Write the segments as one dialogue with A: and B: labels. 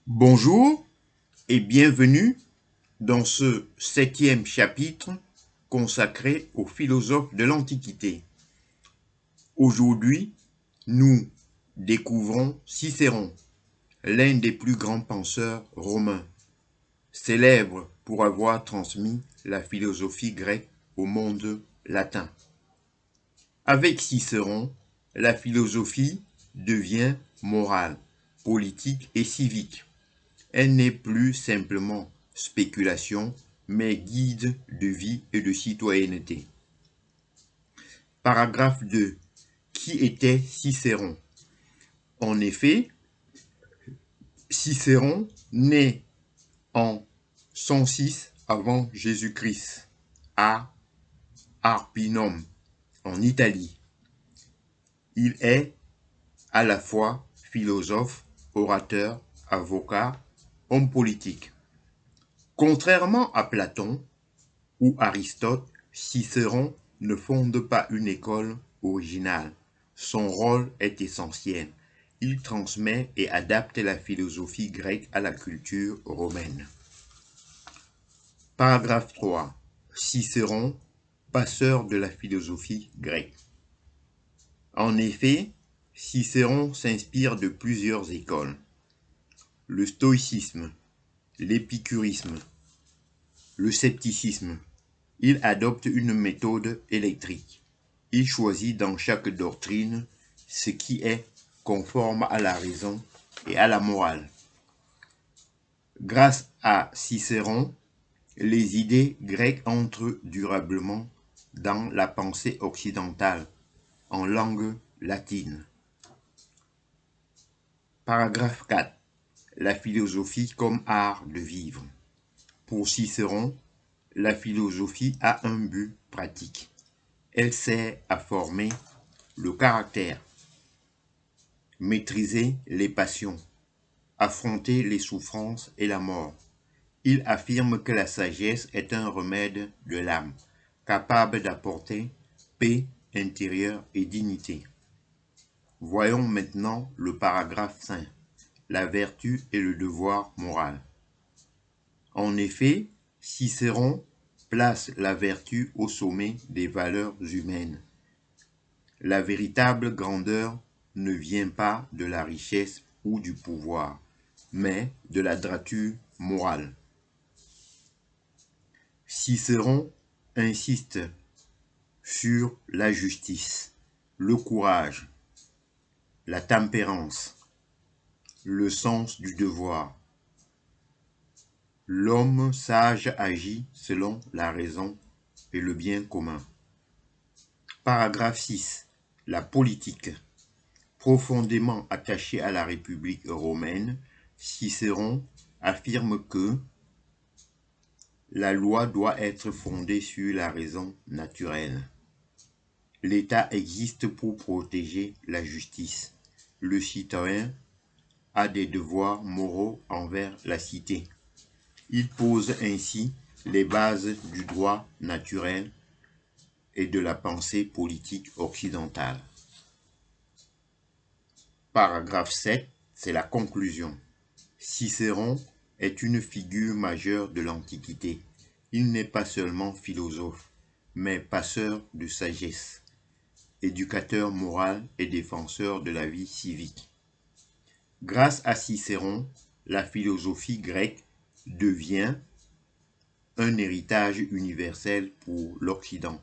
A: Bonjour et bienvenue dans ce 7e chapitre consacré aux philosophes de l'Antiquité. Aujourd'hui, nous découvrons Cicéron, l'un des plus grands penseurs romains, célèbre pour avoir transmis la philosophie grecque au monde latin. Avec Cicéron, la philosophie devient morale, politique et civique. Elle n'est plus simplement spéculation, mais guide de vie et de citoyenneté. Paragraphe 2. Qui était Cicéron? En effet, Cicéron naît en 106 avant Jésus-Christ à Arpinum, en Italie. Il est à la fois philosophe, orateur, avocat, homme politique. Contrairement à Platon ou Aristote, Cicéron ne fonde pas une école originale. Son rôle est essentiel. Il transmet et adapte la philosophie grecque à la culture romaine. Paragraphe 3. Cicéron, passeur de la philosophie grecque. En effet, Cicéron s'inspire de plusieurs écoles. Le stoïcisme, l'épicurisme, le scepticisme. Il adopte une méthode électrique. Il choisit dans chaque doctrine ce qui est conforme à la raison et à la morale. Grâce à Cicéron, les idées grecques entrent durablement dans la pensée occidentale en langue latine. Paragraphe 4. La philosophie comme art de vivre. Pour Cicéron, la philosophie a un but pratique. Elle sert à former le caractère, maîtriser les passions, affronter les souffrances et la mort. Il affirme que la sagesse est un remède de l'âme, capable d'apporter paix intérieure et dignité. Voyons maintenant le paragraphe 5, la vertu et le devoir moral. En effet, Cicéron place la vertu au sommet des valeurs humaines. La véritable grandeur ne vient pas de la richesse ou du pouvoir, mais de la droiture morale. Cicéron insiste sur la justice, le courage, la tempérance, le sens du devoir. L'homme sage agit selon la raison et le bien commun. Paragraphe 6. La politique. Profondément attaché à la République romaine, Cicéron affirme que la loi doit être fondée sur la raison naturelle. L'État existe pour protéger la justice. Le citoyen a des devoirs moraux envers la cité. Il pose ainsi les bases du droit naturel et de la pensée politique occidentale. Paragraphe 7, c'est la conclusion. Cicéron est une figure majeure de l'Antiquité. Il n'est pas seulement philosophe, mais passeur de sagesse, éducateur moral et défenseur de la vie civique. Grâce à Cicéron, la philosophie grecque devient un héritage universel pour l'Occident.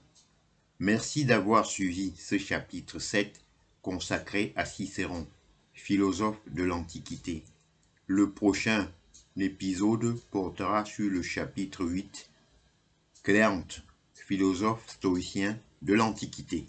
A: Merci d'avoir suivi ce chapitre 7 consacré à Cicéron, philosophe de l'Antiquité. Le prochain épisode portera sur le chapitre 8, Cléante, philosophe stoïcien de l'Antiquité.